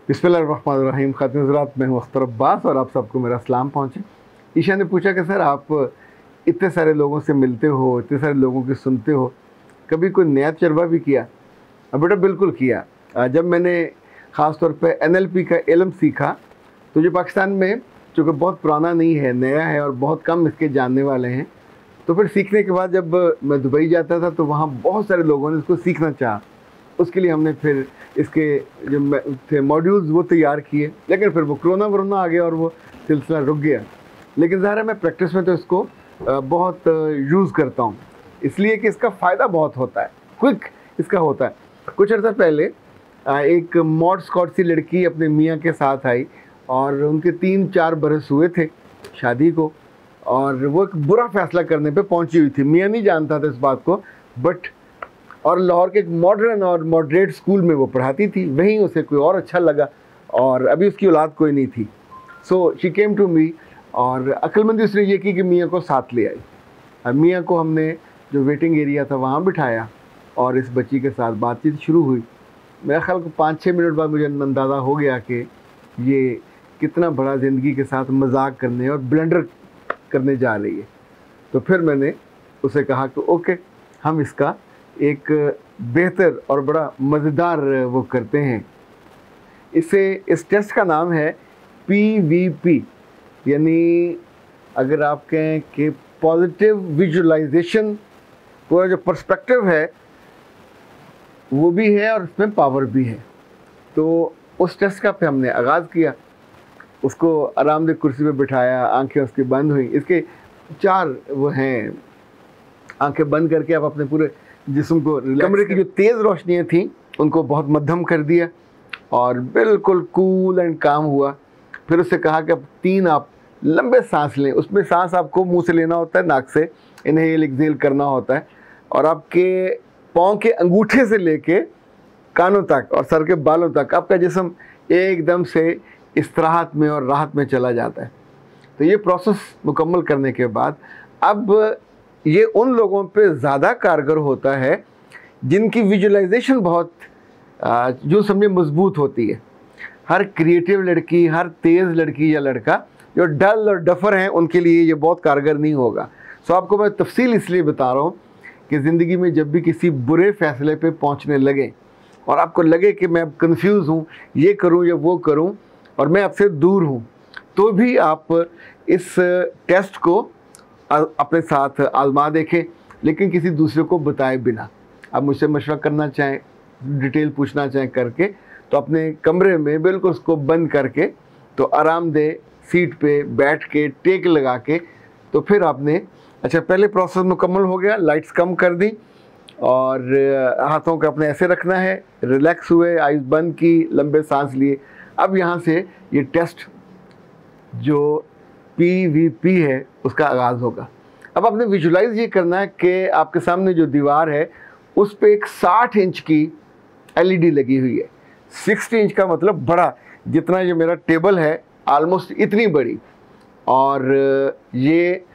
बिस्मिल्लाहिर्रहमानिर्रहीम। ख़ातिन हज़रात, मैं हूँ अख्तर अब्बास और आप सबको मेरा सलाम पहुँचे। ईशा ने पूछा कि सर, आप इतने सारे लोगों से मिलते हो, इतने सारे लोगों की सुनते हो, कभी कोई नया तजर्बा भी किया? बेटा बिल्कुल किया। जब मैंने ख़ास तौर पे NLP का इल्म सीखा, तो जो पाकिस्तान में चूँकि बहुत पुराना नहीं है, नया है और बहुत कम इसके जानने वाले हैं, तो फिर सीखने के बाद जब मैं दुबई जाता था तो वहाँ बहुत सारे लोगों ने इसको सीखना चाहा। उसके लिए हमने फिर इसके जो थे मॉड्यूल्स वो तैयार किए, लेकिन फिर वो कोरोना आ गया और वो सिलसिला रुक गया। लेकिन ज़ाहिर है मैं प्रैक्टिस में तो इसको बहुत यूज़ करता हूँ, इसलिए कि इसका फ़ायदा बहुत होता है, क्विक इसका होता है। कुछ अर्सा पहले एक मॉड स्कॉट सी लड़की अपने मियाँ के साथ आई और उनके 3-4 बरस हुए थे शादी को, और वो एक बुरा फ़ैसला करने पे पहुंची हुई थी। मियाँ नहीं जानता था इस बात को, बट और लाहौर के एक मॉडर्न और मॉडरेट स्कूल में वो पढ़ाती थी, वहीं उसे कोई और अच्छा लगा और अभी उसकी औलाद कोई नहीं थी। So she came to me और अक्लमंदी उसने ये की कि मियाँ को साथ ले आई। अब मियाँ को हमने जो वेटिंग एरिया था वहाँ बिठाया और इस बच्ची के साथ बातचीत शुरू हुई। मेरा ख्याल को 5-6 मिनट बाद मुझे अंदाज़ा हो गया कि ये कितना बड़ा ज़िंदगी के साथ मजाक करने और ब्लंडर करने जा रही है। तो फिर मैंने उसे कहा कि ओके, हम इसका एक बेहतर और बड़ा मज़ेदार वो करते हैं। इस टेस्ट का नाम है PVP, यानी अगर आप कहें कि पॉजिटिव विजुअलाइजेशन, पूरा जो पर्सपेक्टिव है वो भी है और उसमें पावर भी है। तो उस टेस्ट का पे हमने आगाज़ किया, उसको आरामदेह कुर्सी पे बिठाया, आंखें उसकी बंद हुई। इसके 4 वो हैं, आंखें बंद करके आप अपने पूरे जिस्म को, कमरे की जो तेज़ रोशनियाँ थीं उनको बहुत मध्यम कर दिया और बिल्कुल कूल एंड काम हुआ। फिर उससे कहा कि अब 3 आप लंबे सांस लें। उसमें सांस आपको मुंह से लेना होता है, नाक से इनहेल एक्सहेल करना होता है, और आपके पाँव के अंगूठे से लेके कानों तक और सर के बालों तक आपका जिस्म एकदम से इस्तराहत में और राहत में चला जाता है। तो ये प्रोसेस मुकम्मल करने के बाद अब ये उन लोगों पे ज़्यादा कारगर होता है जिनकी विजुअलाइजेशन बहुत जो समझे मजबूत होती है। हर क्रिएटिव लड़की, हर तेज़ लड़की या लड़का जो डल और डफर हैं, उनके लिए ये बहुत कारगर नहीं होगा। सो आपको मैं तफसील इसलिए बता रहा हूँ कि ज़िंदगी में जब भी किसी बुरे फ़ैसले पे पहुँचने लगे और आपको लगे कि मैं अब कन्फ्यूज़ हूँ, ये करूँ या वो करूँ, और मैं आपसे दूर हूँ, तो भी आप इस टेस्ट को अपने साथ आजमा देखें, लेकिन किसी दूसरे को बताए बिना। आप मुझसे मशवरा करना चाहें, डिटेल पूछना चाहें करके, तो अपने कमरे में बिल्कुल उसको बंद करके, तो आरामदेह सीट पे बैठ के टेक लगा के, तो फिर आपने अच्छा पहले प्रोसेस मुकम्मल हो गया, लाइट्स कम कर दी और हाथों को अपने ऐसे रखना है, रिलैक्स हुए, आइज़ बंद की, लंबे सांस लिए। अब यहाँ से ये टेस्ट जो PVP है उसका आगाज़ होगा। अब आपने विजुलाइज़ ये करना है कि आपके सामने जो दीवार है उस पर एक 60 इंच की LED लगी हुई है। 60 इंच का मतलब बड़ा, जितना ये मेरा टेबल है आलमोस्ट इतनी बड़ी, और ये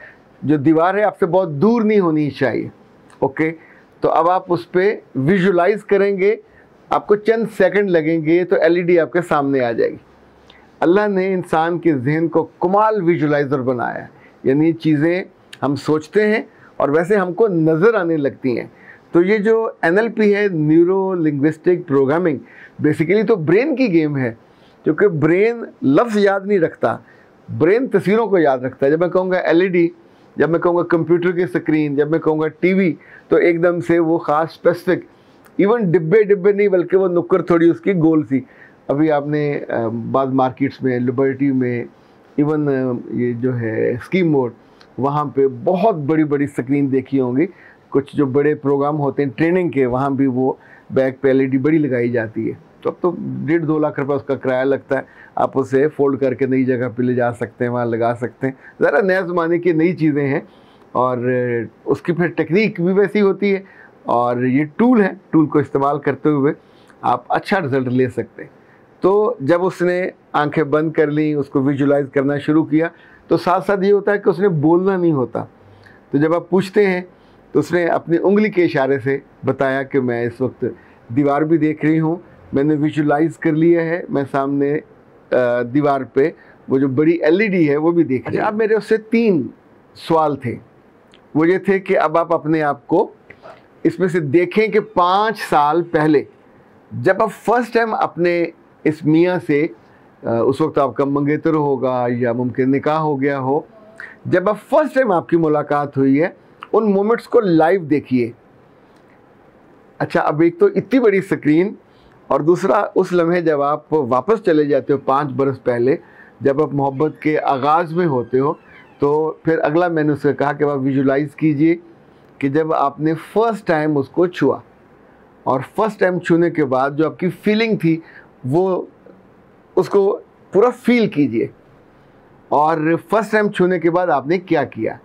जो दीवार है आपसे बहुत दूर नहीं होनी चाहिए। ओके, तो अब आप उस पर विजुलाइज़ करेंगे, आपको चंद सेकंड लगेंगे तो LED आपके सामने आ जाएगी। अल्लाह ने इंसान के जहन को कमाल विजुलाइज़र बनाया है, यानी चीज़ें हम सोचते हैं और वैसे हमको नज़र आने लगती हैं। तो ये जो NLP है, न्यूरो लिंग्विस्टिक प्रोग्रामिंग, बेसिकली तो ब्रेन की गेम है, क्योंकि ब्रेन लफ्ज़ याद नहीं रखता, ब्रेन तस्वीरों को याद रखता है। जब मैं कहूँगा LED, जब मैं कहूँगा कंप्यूटर की स्क्रीन, जब मैं कहूँगा TV, तो एकदम से वो ख़ास स्पेसिफिक, इवन डिब्बे नहीं बल्कि वो नुक्कर थोड़ी उसकी गोल सी। अभी आपने बाद मार्केट्स में, लिबर्टी में, इवन ये जो है स्कीम मोड, वहाँ पे बहुत बड़ी बड़ी स्क्रीन देखी होंगी। कुछ जो बड़े प्रोग्राम होते हैं ट्रेनिंग के, वहाँ भी वो बैक पे LED बड़ी लगाई जाती है। तो अब तो 1.5-2 लाख रुपये उसका किराया लगता है। आप उसे फोल्ड करके नई जगह पे ले जा सकते हैं, वहाँ लगा सकते हैं। ज़रा नए ज़माने की नई चीज़ें हैं और उसकी फिर टेक्निक भी वैसी होती है, और ये टूल है, टूल को इस्तेमाल करते हुए आप अच्छा रिज़ल्ट ले सकते हैं। तो जब उसने आंखें बंद कर ली, उसको विजुलाइज़ करना शुरू किया, तो साथ साथ ये होता है कि उसने बोलना नहीं होता। तो जब आप पूछते हैं तो उसने अपनी उंगली के इशारे से बताया कि मैं इस वक्त दीवार भी देख रही हूँ, मैंने विजुलाइज कर लिया है, मैं सामने दीवार पे वो जो बड़ी एलईडी है वो भी देख रही है। अब मेरे उससे 3 सवाल थे। वो ये थे कि अब आप अपने आप को इसमें से देखें कि 5 साल पहले जब आप फर्स्ट टाइम अपने इस मियाँ से, उस वक्त आपका मंगेतर होगा या मुमकिन निकाह हो गया हो, जब आप फर्स्ट टाइम आपकी मुलाकात हुई है, उन मोमेंट्स को लाइव देखिए। अच्छा, अब एक तो इतनी बड़ी स्क्रीन, और दूसरा उस लम्हे जब आप वापस चले जाते हो 5 बरस पहले, जब आप मोहब्बत के आगाज़ में होते हो, तो फिर अगला मैंने उससे कहा कि आप विजुलाइज़ कीजिए कि जब आपने फ़र्स्ट टाइम उसको छुआ, और फर्स्ट टाइम छूने के बाद जो आपकी फीलिंग थी वो उसको पूरा फील कीजिए, और फर्स्ट टाइम छूने के बाद आपने क्या किया।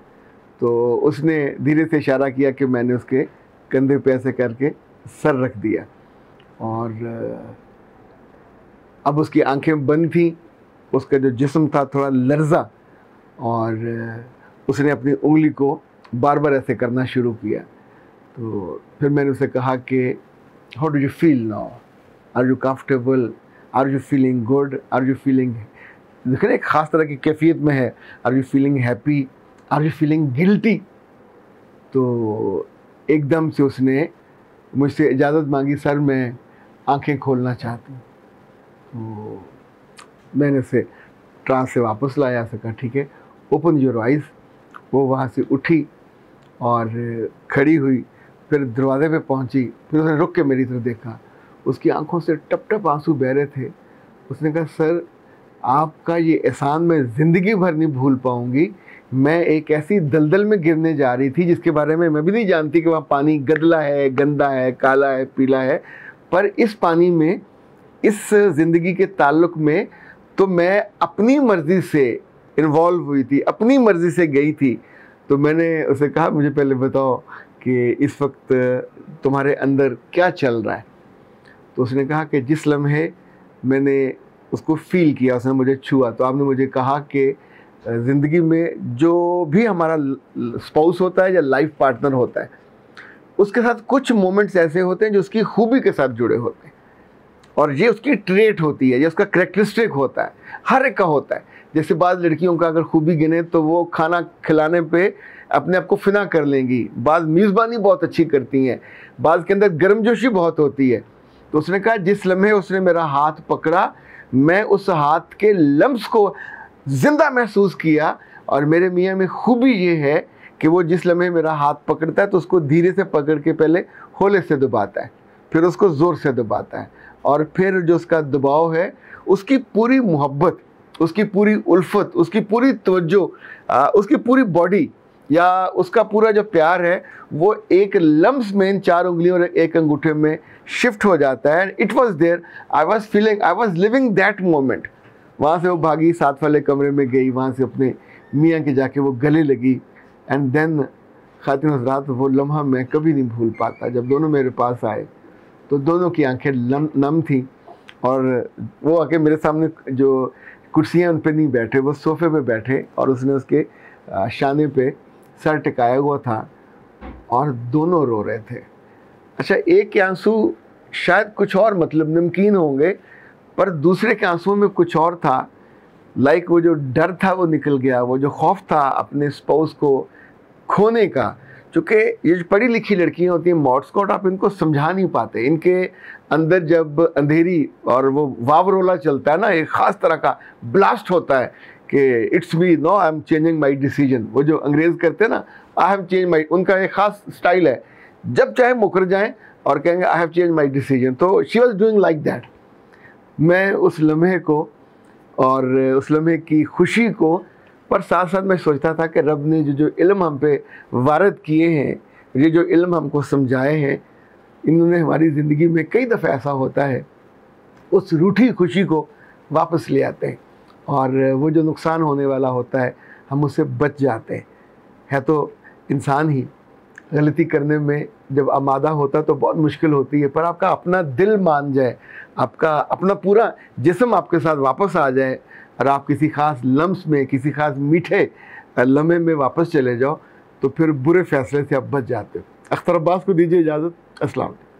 तो उसने धीरे से इशारा किया कि मैंने उसके कंधे पे ऐसे करके सर रख दिया, और अब उसकी आंखें बंद थीं, उसका जो जिस्म था थोड़ा लर्जा, और उसने अपनी उंगली को बार बार ऐसे करना शुरू किया। तो फिर मैंने उसे कहा कि how do you feel now, are you comfortable, are you feeling good, are you feeling, देखिए एक ख़ास तरह की कैफियत में है, are you feeling happy, are you feeling guilty. तो एकदम से उसने मुझसे इजाज़त मांगी, सर मैं आंखें खोलना चाहती हूँ। तो मैंने उसे ट्रांस से वापस लाया, सका ठीक है, ओपन योर आइज़। वो वहाँ से उठी और खड़ी हुई, फिर दरवाजे पे पहुँची, फिर उसने रुक के मेरी तरफ देखा, उसकी आंखों से टप टप आंसू बह रहे थे। उसने कहा, सर आपका ये एहसान मैं ज़िंदगी भर नहीं भूल पाऊँगी। मैं एक ऐसी दलदल में गिरने जा रही थी जिसके बारे में मैं भी नहीं जानती कि वहाँ पानी गदला है, गंदा है, काला है, पीला है, पर इस पानी में, इस ज़िंदगी के ताल्लुक़ में तो मैं अपनी मर्ज़ी से इन्वॉल्व हुई थी, अपनी मर्ज़ी से गई थी। तो मैंने उसे कहा, मुझे पहले बताओ कि इस वक्त तुम्हारे अंदर क्या चल रहा है। तो उसने कहा कि जिस लम्हे मैंने उसको फ़ील किया, उसने मुझे छुआ, तो आपने मुझे कहा कि ज़िंदगी में जो भी हमारा स्पाउस होता है या लाइफ पार्टनर होता है, उसके साथ कुछ मोमेंट्स ऐसे होते हैं जो उसकी खूबी के साथ जुड़े होते हैं, और ये उसकी ट्रेट होती है, ये उसका करैक्टरिस्टिक होता है, हर एक का होता है। जैसे बाज़ लड़कियों का अगर खूबी गिने तो वो खाना खिलाने पे अपने आप को फिना कर लेंगी, बाज़ मेज़बानी बहुत अच्छी करती हैं, बाज़ के अंदर गर्मजोशी बहुत होती है। तो उसने कहा, जिस लम्हे उसने मेरा हाथ पकड़ा, मैं उस हाथ के लम्स को ज़िंदा महसूस किया। और मेरे मियाँ में खूबी ये है कि वो जिस लम्हे मेरा हाथ पकड़ता है तो उसको धीरे से पकड़ के पहले होले से दबाता है, फिर उसको ज़ोर से दबाता है, और फिर जो उसका दबाव है, उसकी पूरी मोहब्बत, उसकी पूरी उल्फत, उसकी पूरी तवज्जो, उसकी पूरी बॉडी या उसका पूरा जो प्यार है, वो एक लम्स में इन 4 उंगलियों और एक अंगूठे में शिफ्ट हो जाता है। It was there, I was feeling, I was living that moment. वहाँ से वो भागी, साथ वाले कमरे में गई, वहाँ से अपने मियाँ के जाके वो गले लगी। एंड देन खातिन हज़रात, वो लम्हा मैं कभी नहीं भूल पाता। जब दोनों मेरे पास आए तो दोनों की आंखें नम थीं, और वो आके मेरे सामने जो कुर्सियाँ उन पे नहीं बैठे, वो सोफ़े पे बैठे, और उसने उसके शाने पे सर टिकाया हुआ था, और दोनों रो रहे थे। अच्छा, एक के आंसू शायद कुछ और मतलब नमकीन होंगे, पर दूसरे के आंसुओं में कुछ और था। लाइक वो जो डर था वो निकल गया, वो जो खौफ था अपने स्पाउस को खोने का। चूँकि ये जो पढ़ी लिखी लड़कियाँ होती हैं, मॉड स्कॉट, आप इनको समझा नहीं पाते। इनके अंदर जब अंधेरी और वो वावरोला चलता है ना, एक ख़ास तरह का ब्लास्ट होता है कि it's me, no I am changing my decision. वो जो अंग्रेज़ करते हैं ना, आई हैव चेंज माई, उनका एक ख़ास स्टाइल है, जब चाहे मुकर जाएँ और कहेंगे I have change my decision. तो she was doing like that. मैं उस लम्हे को और उस लम्हे की खुशी को, पर साथ साथ मैं सोचता था कि रब ने जो इल्म हम पे वारद किए हैं, ये जो इल्म हमको समझाए हैं, इन्होंने हमारी ज़िंदगी में कई दफ़ा ऐसा होता है, उस रूठी खुशी को वापस ले आते हैं, और वो जो नुकसान होने वाला होता है हम उससे बच जाते हैं। है तो इंसान ही, गलती करने में जब आमादा होता तो बहुत मुश्किल होती है, पर आपका अपना दिल मान जाए, आपका अपना पूरा जिस्म आपके साथ वापस आ जाए, और आप किसी ख़ास लम्स में, किसी ख़ास मीठे लम्हे में वापस चले जाओ, तो फिर बुरे फ़ैसले से आप बच जाते हो। अख्तर अब्बास को दीजिए इजाज़त। अस्सलाम वालेकुम।